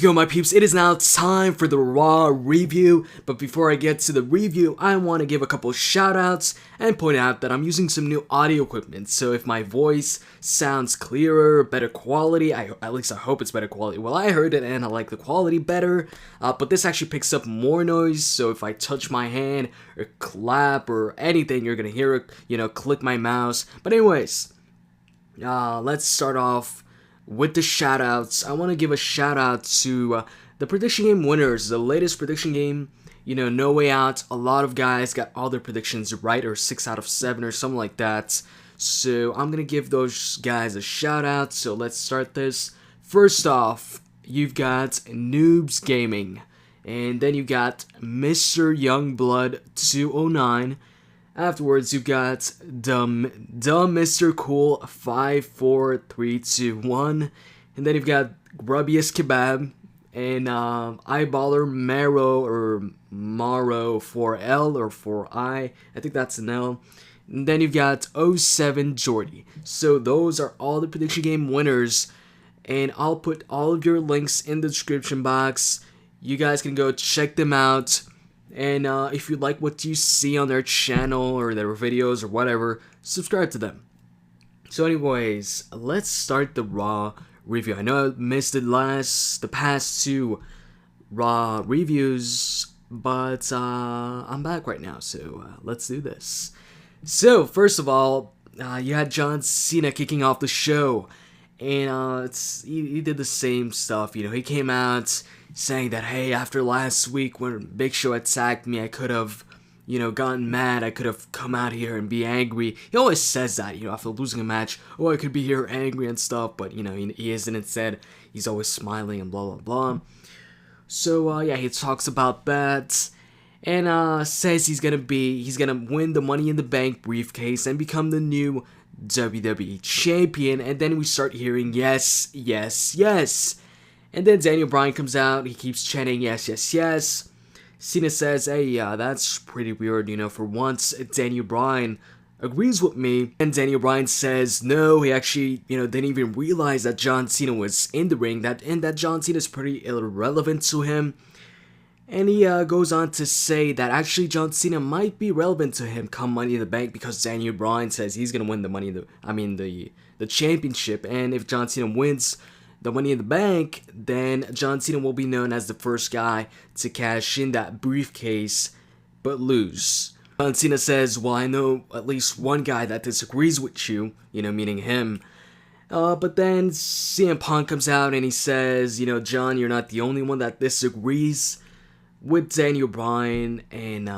Yo my peeps, it is now time for the Raw review, but before I get to the review, I want to give a couple shoutouts and point out that I'm using some new audio equipment, so if my voice sounds clearer, better quality, at least I hope it's better quality. Well, I heard it and I like the quality better, but this actually picks up more noise, so if I touch my hand or clap or anything, you're gonna hear it, click my mouse. But anyways, let's start off with the shoutouts. I want to give a shout out to the prediction game winners. The latest prediction game, No Way Out. A lot of guys got all their predictions right, or 6 out of 7 or something like that. So I'm going to give those guys a shout out. So let's start this. First off, you've got Noobs Gaming. And then you got Mr. Youngblood 209. Afterwards, you got Dumb Mr. Cool 54321, and then you've got Grubbiest Kebab and Eyeballer Maro 4L or 4I. I think that's an L. And then you've got 07 Jordy. So those are all the prediction game winners, and I'll put all of your links in the description box. You guys can go check them out. And if you like what you see on their channel or their videos or whatever, subscribe to them. So anyways, let's start the Raw review. I know I missed the past 2 Raw reviews, but I'm back right now, so let's do this. So first of all, you had John Cena kicking off the show, and he did the same stuff. He came out saying that, hey, after last week when Big Show attacked me, I could have, gotten mad. I could have come out here and be angry. He always says that, after losing a match. Oh, I could be here angry and stuff, but, he isn't. Instead, he's always smiling and blah, blah, blah. So, yeah, he talks about that and says he's gonna win the Money in the Bank briefcase and become the new WWE champion. And then we start hearing yes, yes, yes. And then Daniel Bryan comes out, he keeps chanting yes, yes, yes. Cena says, hey, that's pretty weird, for once Daniel Bryan agrees with me. And Daniel Bryan says, no, he actually, didn't even realize that John Cena was in the ring, and that John Cena is pretty irrelevant to him. And he goes on to say that actually John Cena might be relevant to him come Money in the Bank, because Daniel Bryan says he's gonna win the championship, and if John Cena wins the Money in the Bank, then John Cena will be known as the first guy to cash in that briefcase, but lose. John Cena says, well, I know at least one guy that disagrees with you, meaning him. But then CM Punk comes out and he says, John, you're not the only one that disagrees with Daniel Bryan, and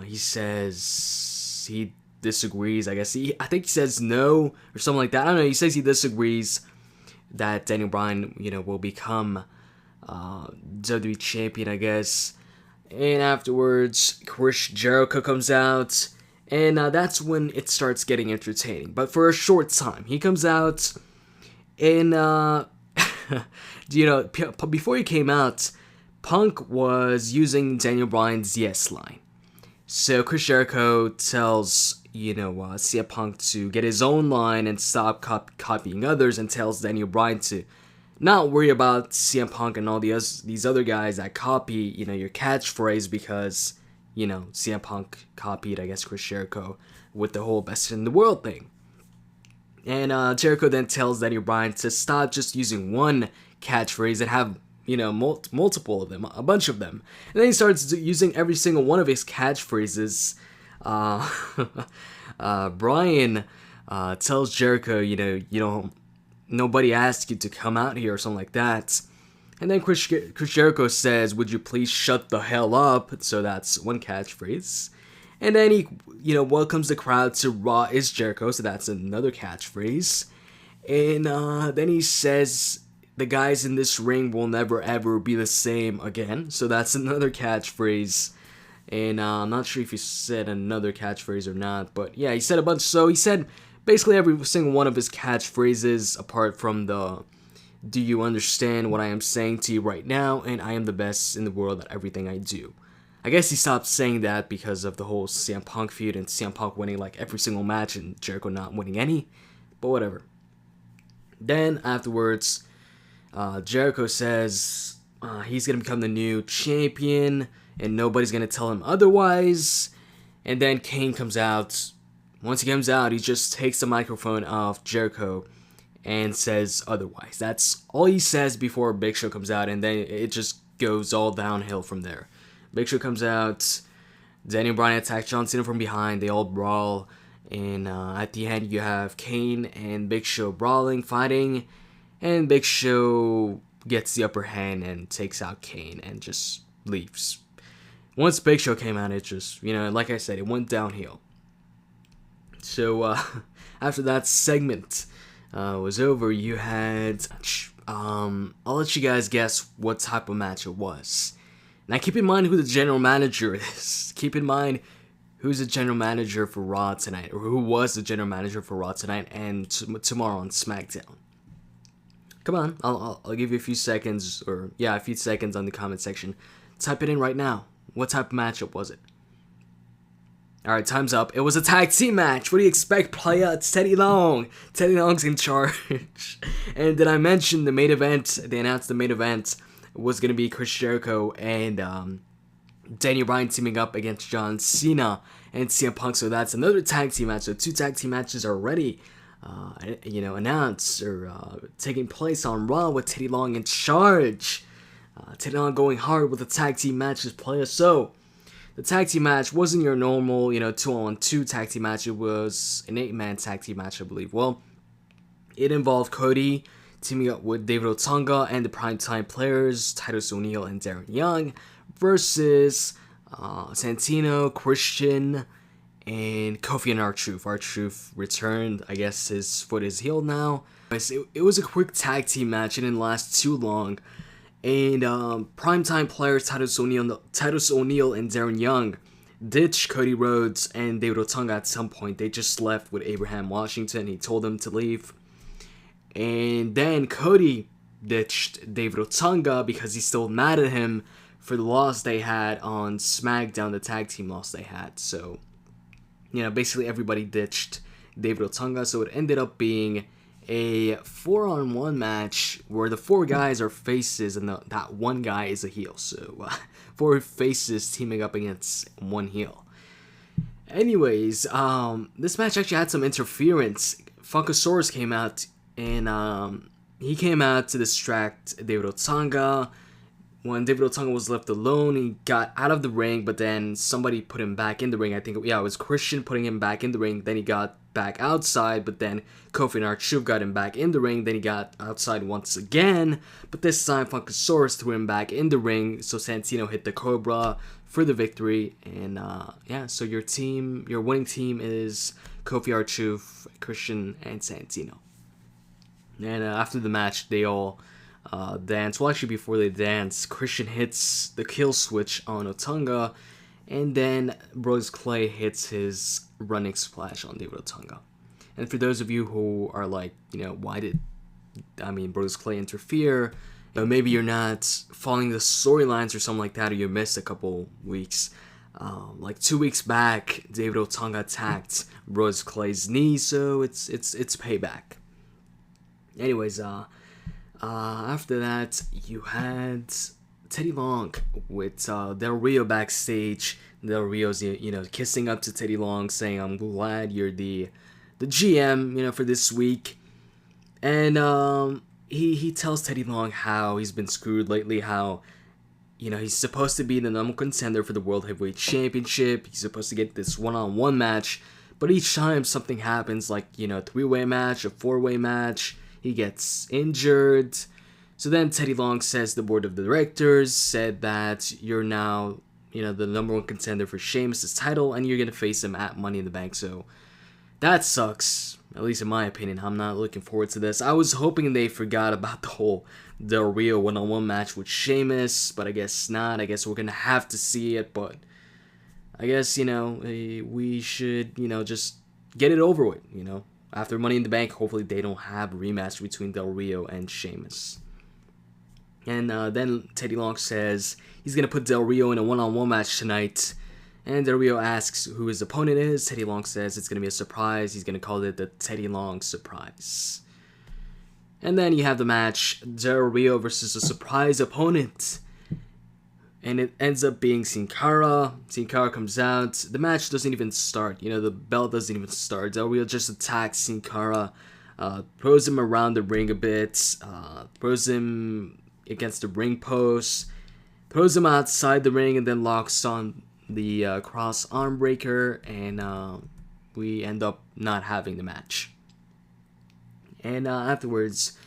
he says he disagrees, I guess. I think he says no, or something like that. I don't know, he says he disagrees that Daniel Bryan, will become WWE champion, I guess. And afterwards, Chris Jericho comes out, and that's when it starts getting entertaining. But for a short time, he comes out, and before he came out, Punk was using Daniel Bryan's yes line. So Chris Jericho tells CM Punk to get his own line and stop copying others, and tells Daniel Bryan to not worry about CM Punk and all these other guys that copy, your catchphrase, because, CM Punk copied, I guess, Chris Jericho with the whole best in the world thing. And Jericho then tells Daniel Bryan to stop just using one catchphrase and have, multiple of them, a bunch of them. And then he starts using every single one of his catchphrases. Bryan tells Jericho, nobody asked you to come out here, or something like that. And then Chris Jericho says, would you please shut the hell up? So that's one catchphrase. And then he, welcomes the crowd to Raw is Jericho, so that's another catchphrase. And then he says, the guys in this ring will never ever be the same again, so that's another catchphrase. And I'm not sure if he said another catchphrase or not, but yeah, he said a bunch. So he said basically every single one of his catchphrases, apart from the do you understand what I am saying to you right now, and I am the best in the world at everything I do. I guess he stopped saying that because of the whole CM Punk feud and CM Punk winning like every single match and Jericho not winning any, but whatever. Then afterwards, Jericho says he's gonna become the new champion, and nobody's gonna tell him otherwise. And then Kane comes out. Once he comes out, he just takes the microphone off Jericho and says otherwise. That's all he says before Big Show comes out, and then it just goes all downhill from there. Big Show comes out. Daniel Bryan attacks John Cena from behind. They all brawl. And at the end, you have Kane and Big Show brawling, fighting. And Big Show gets the upper hand and takes out Kane and just leaves. Once Big Show came out, it just, like I said, it went downhill. So after that segment was over, you had... I'll let you guys guess what type of match it was. Now keep in mind who the general manager is. Keep in mind who's the general manager for Raw tonight, or who was the general manager for Raw tonight and tomorrow on SmackDown. Come on, I'll give you a few seconds, a few seconds on the comment section. Type it in right now. What type of matchup was it? Alright, time's up. It was a tag team match. What do you expect, playa? It's Teddy Long. Teddy Long's in charge. And did I mention the main event? They announced the main event was going to be Chris Jericho and Daniel Bryan teaming up against John Cena and CM Punk. So that's another tag team match. So 2 tag team matches are already announced or taking place on Raw with Teddy Long in charge. Teddy Long going hard with the tag team matches player. So the tag team match wasn't your normal 2-on-2 tag team match. It was an 8-man tag team match, I believe. Well, it involved Cody teaming up with David Otunga and the primetime players Titus O'Neil and Darren Young versus Santino, Christian, and Kofi and R-Truth. R-Truth returned. I guess his foot is healed now. It was a quick tag team match. It didn't last too long. And primetime players Titus O'Neil and Darren Young ditched Cody Rhodes and David Otunga at some point. They just left with Abraham Washington. He told them to leave. And then Cody ditched David Otunga because he's still mad at him for the loss they had on SmackDown, the tag team loss they had. So, basically everybody ditched David Otunga. So it ended up being a 4-on-1 match where the 4 guys are faces and that one guy is a heel. So 4 faces teaming up against 1 heel. Anyways, this match actually had some interference. Funkasaurus came out and he came out to distract David Otunga. When David Otunga was left alone, he got out of the ring, but then somebody put him back in the ring. I think, it was Christian putting him back in the ring. Then he got back outside, but then Kofi and R-Truth got him back in the ring. Then he got outside once again, but this time Funkasaurus threw him back in the ring, so Santino hit the Cobra for the victory. And so your winning team is Kofi, R-Truth, Christian, and Santino. And after the match, they all dance. Well, actually, before they dance, Christian hits the kill switch on Otunga, and then Brodus Clay hits his running splash on David Otunga. And for those of you who are like, why did Brodus Clay interfere? Maybe you're not following the storylines or something like that, or you missed a couple weeks. Like 2 weeks back, David Otunga attacked Brodus Clay's knee, so it's payback. Anyways, after that, you had Teddy Long with Del Rio backstage. Del Rio's, kissing up to Teddy Long, saying, "I'm glad you're the GM, for this week." And he tells Teddy Long how he's been screwed lately, how, he's supposed to be the number 1 contender for the World Heavyweight Championship. He's supposed to get this 1-on-1 match, but each time something happens, like, 3-way match, a 4-way match, he gets injured. So then Teddy Long says the board of directors said that you're now, the number 1 contender for Sheamus' title, and you're going to face him at Money in the Bank. So that sucks, at least in my opinion. I'm not looking forward to this. I was hoping they forgot about the whole Del Rio 1-on-1 match with Sheamus, but I guess not. I guess we're going to have to see it, but I guess, we should, just get it over with, After Money in the Bank, hopefully they don't have a rematch between Del Rio and Sheamus. And then Teddy Long says he's going to put Del Rio in a 1-on-1 match tonight. And Del Rio asks who his opponent is. Teddy Long says it's going to be a surprise. He's going to call it the Teddy Long surprise. And then you have the match, Del Rio versus a surprise opponent. And it ends up being Sin Cara. Sin Cara comes out. The match doesn't even start. The bell doesn't even start. Del Rio just attacks Sin Cara, throws him around the ring a bit, throws him against the ring post, throws him outside the ring, and then locks on the cross arm breaker, and we end up not having the match. And afterwards,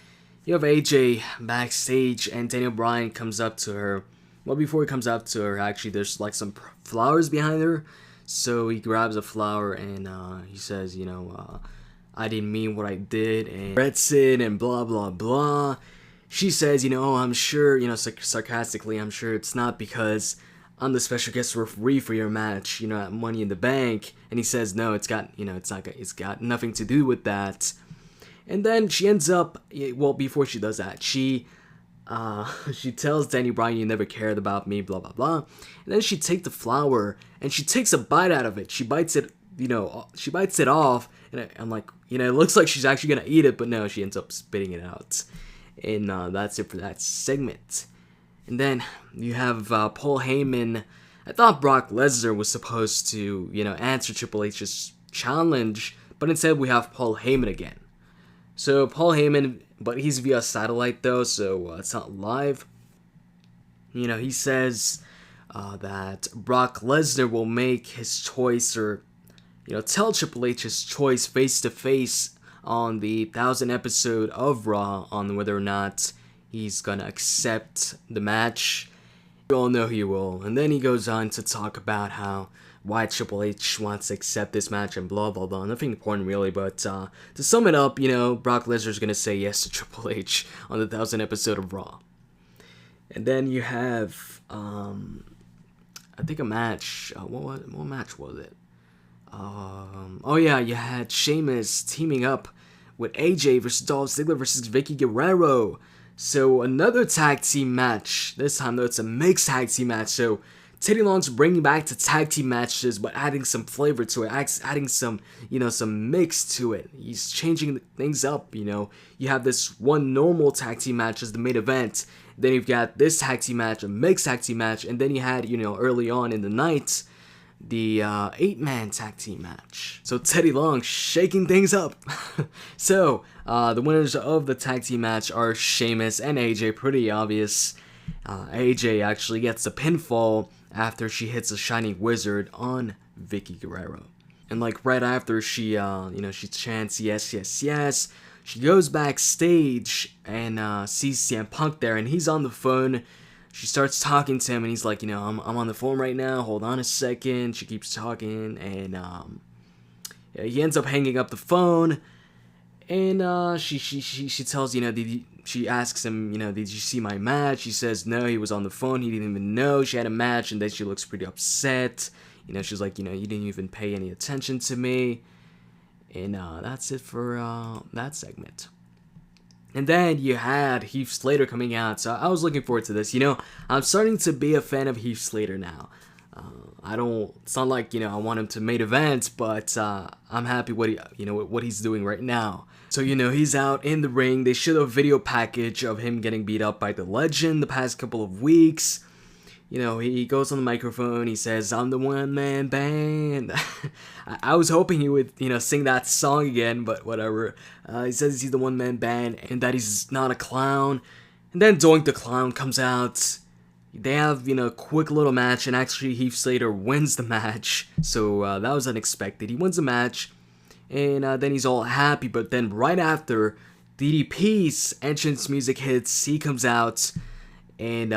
you have AJ backstage, and Daniel Bryan comes up to her. Well, before he comes up to her, actually, there's like some flowers behind her. So he grabs a flower and he says, I didn't mean what I did, and regrets it, and blah, blah, blah. She says, I'm sure, sarcastically, I'm sure it's not because I'm the special guest referee for your match, at Money in the Bank. And he says, no, it's got nothing to do with that. And then she ends up, before she does that, she tells Danny Bryan, you never cared about me, blah, blah, blah. And then she takes the flower, and she takes a bite out of it. She bites it, she bites it off, and I'm like, it looks like she's actually going to eat it, but no, she ends up spitting it out. And that's it for that segment. And then you have Paul Heyman. I thought Brock Lesnar was supposed to, answer Triple H's challenge, but instead we have Paul Heyman again. So Paul Heyman, but he's via satellite though, so it's not live. He says that Brock Lesnar will make his choice, or tell Triple H his choice face to face on the 1000th episode of Raw on whether or not he's gonna accept the match. You all know he will. And then he goes on to talk about why Triple H wants to accept this match and blah blah blah. Nothing important really, but to sum it up, Brock Lesnar's gonna say yes to Triple H on the 1000th episode of Raw. And then you have I think a match. What match was it? You had Sheamus teaming up with AJ versus Dolph Ziggler versus Vicky Guerrero. So another tag team match. This time though, it's a mixed tag team match. So Teddy Long's bringing back to tag team matches, but adding some flavor to it, adding some, some mix to it. He's changing things up, You have this one normal tag team match as the main event. Then you've got this tag team match, a mixed tag team match, and then you had, early on in the night, the 8-man tag team match. So Teddy Long shaking things up. So the winners of the tag team match are Sheamus and AJ. Pretty obvious. AJ actually gets a pinfall after she hits a Shining Wizard on Vicky Guerrero. And right after she chants yes, yes, yes, she goes backstage and sees CM Punk there, and he's on the phone. She starts talking to him, and he's like, I'm on the phone right now, hold on a second. She keeps talking, and he ends up hanging up the phone, and she tells, she asks him, did you see my match? He says no, he was on the phone, he didn't even know she had a match, and then she looks pretty upset. She's like, you didn't even pay any attention to me. And that's it for that segment. And then you had Heath Slater coming out, so I was looking forward to this. I'm starting to be a fan of Heath Slater now. It's not like, I want him to main event, but I'm happy what he's doing right now. So, he's out in the ring. They showed a video package of him getting beat up by the Legend the past couple of weeks. He goes on the microphone, he says, I'm the one-man band. I was hoping he would, sing that song again, but whatever. He says he's the one-man band and that he's not a clown. And then Doink the Clown comes out. They have, a quick little match, and actually Heath Slater wins the match. So that was unexpected. He wins the match, and then he's all happy, but then right after, DDP's entrance music hits, he comes out, and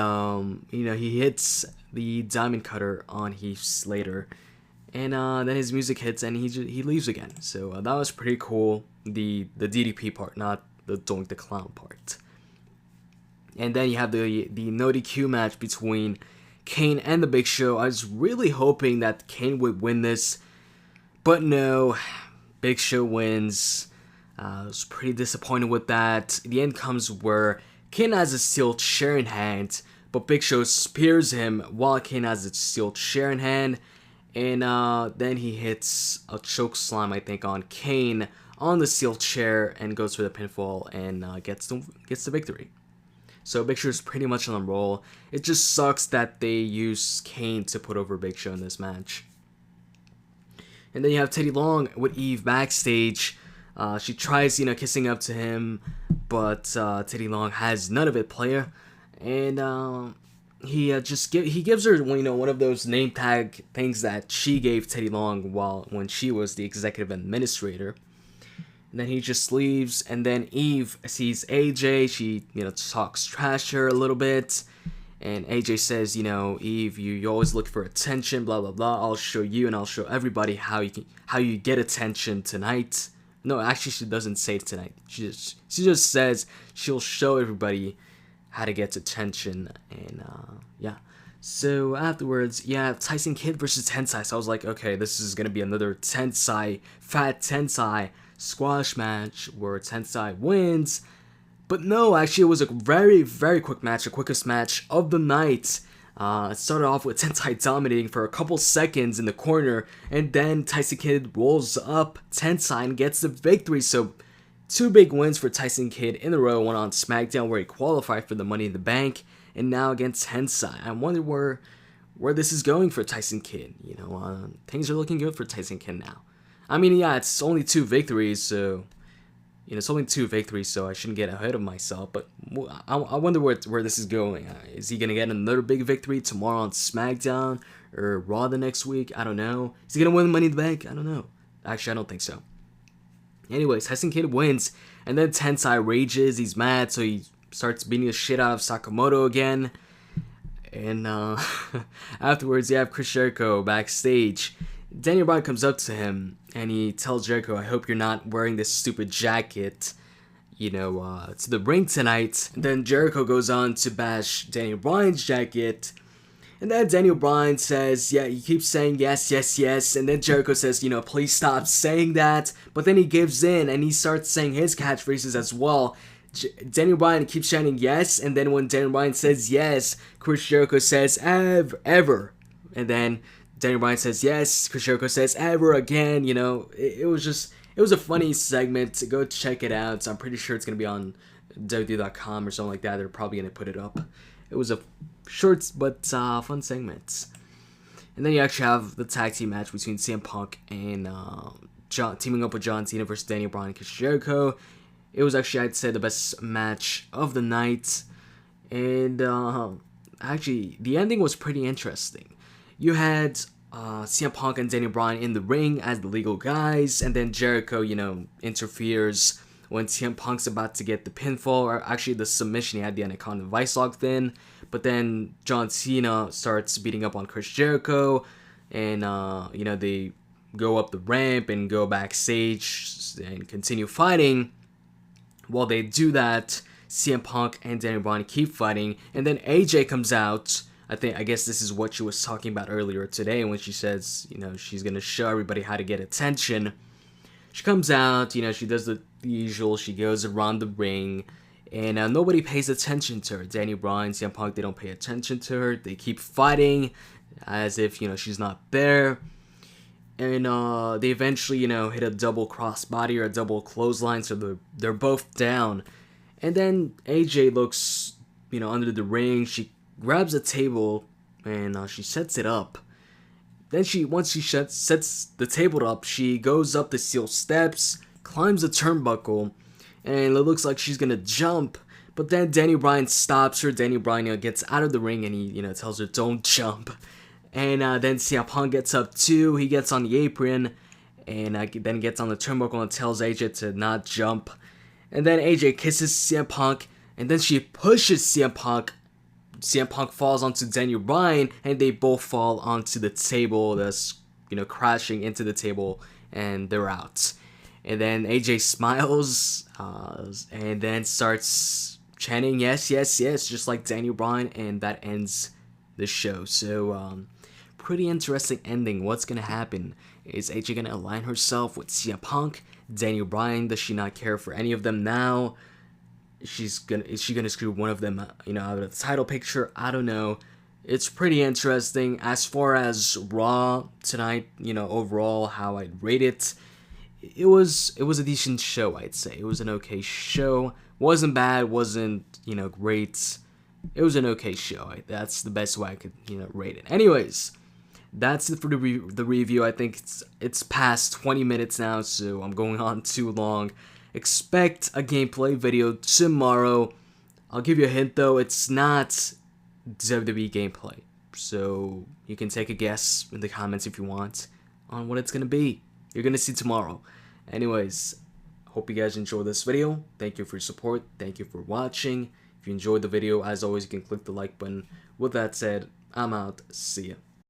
he hits the diamond cutter on Heath Slater, and then his music hits and he leaves again. So that was pretty cool, the DDP part, not the Doink the Clown part. And then you have the no DQ match between Kane and the Big Show. I was really hoping that Kane would win this, but no, Big Show wins. I was pretty disappointed with that. The end comes where Kane has a steel chair in hand, but Big Show spears him while Kane has a steel chair in hand, and then he hits a choke slam, I think, on Kane on the steel chair and goes for the pinfall and gets the victory. So Big Show is pretty much on a roll. It just sucks that they use Kane to put over Big Show in this match. And then you have Teddy Long with Eve backstage. She tries, kissing up to him, but Teddy Long has none of it, player. And he gives her, one of those name tag things that she gave Teddy Long when she was the executive administrator. And then he just leaves, and then Eve sees AJ. She, talks trash to her a little bit. And AJ says, Eve, you always look for attention, blah, blah, blah. I'll show you and I'll show everybody how you get attention tonight. No, actually, she doesn't say it tonight. She just says she'll show everybody how to get attention. And, yeah. So, afterwards, Tyson Kidd versus Tensai. So, I was like, okay, this is going to be another Fat Tensai squash match where Tensai wins. But no, actually it was a very, very quick match, the quickest match of the night. It started off with Tensai dominating for a couple seconds in the corner, and then Tyson Kidd rolls up Tensai and gets the victory. So 2 big wins for Tyson Kidd in a row, one on SmackDown where he qualified for the Money in the Bank, and now against Tensai. I wonder where this is going for Tyson Kidd. Things are looking good for Tyson Kidd now. I mean, it's only 2 victories, so it's only 2 victories, so I shouldn't get ahead of myself. But I wonder where this is going. Is he gonna get another big victory tomorrow on SmackDown or Raw the next week? I don't know. Is he gonna win Money in the Bank? I don't know. Actually, I don't think so. Anyways, Tyson Kidd wins, and then Tensai rages. He's mad, so he starts beating the shit out of Sakamoto again. And afterwards, you have Chris Jericho backstage. Daniel Bryan comes up to him and he tells Jericho, I hope you're not wearing this stupid jacket, to the ring tonight. And then Jericho goes on to bash Daniel Bryan's jacket. And then Daniel Bryan says, he keeps saying yes, yes, yes. And then Jericho says, please stop saying that. But then he gives in and he starts saying his catchphrases as well. Daniel Bryan keeps shouting yes. And then when Daniel Bryan says yes, Chris Jericho says ever. And then Daniel Bryan says yes, Chris Jericho says ever again. It was a funny segment. Go check it out. So I'm pretty sure it's going to be on WWE.com or something like that. They're probably going to put it up. It was a short but fun segment. And then you actually have the tag team match between CM Punk and teaming up with John Cena versus Daniel Bryan and Chris Jericho. It was actually, I'd say, the best match of the night. And actually, the ending was pretty interesting. You had CM Punk and Daniel Bryan in the ring as the legal guys, and then Jericho, interferes when CM Punk's about to get the pinfall, or actually the submission. He had the Anaconda Vice Lock then, but then John Cena starts beating up on Chris Jericho, and they go up the ramp and go backstage and continue fighting. While they do that, CM Punk and Daniel Bryan keep fighting, and then AJ comes out. I guess this is what she was talking about earlier today when she says, she's going to show everybody how to get attention. She comes out, she does the usual. She goes around the ring, and nobody pays attention to her. Daniel Bryan, CM Punk, they don't pay attention to her. They keep fighting as if, she's not there. And they eventually, hit a double crossbody or a double clothesline, so they're both down. And then AJ looks, under the ring. She grabs a table and she sets it up. Then once she sets the table up, she goes up the steel steps, climbs the turnbuckle, and it looks like she's gonna jump. But then Daniel Bryan stops her. Daniel Bryan gets out of the ring and he tells her don't jump. And then CM Punk gets up too. He gets on the apron and then gets on the turnbuckle and tells AJ to not jump. And then AJ kisses CM Punk and then she pushes CM Punk. CM Punk falls onto Daniel Bryan, and they both fall onto the table that's, crashing into the table, and they're out. And then AJ smiles, and then starts chanting, yes, yes, yes, just like Daniel Bryan, and that ends the show. So, pretty interesting ending. What's going to happen? Is AJ going to align herself with CM Punk? Daniel Bryan, does she not care for any of them now? Is she gonna screw one of them, out of the title picture? I don't know. It's pretty interesting. As far as Raw tonight, overall how I'd rate it, it was a decent show, I'd say. It was an okay show. Wasn't bad, wasn't, great. It was an okay show. That's the best way I could, rate it. Anyways, that's it for the review. I think it's past 20 minutes now, so I'm going on too long. Expect a gameplay video tomorrow. I'll give you a hint though, it's not WWE gameplay. So you can take a guess in the comments if you want on what it's gonna be. You're gonna see tomorrow. Anyways, hope you guys enjoyed this video. Thank you for your support. Thank you for watching. If you enjoyed the video, as always, you can click the like button. With that said, I'm out. See ya.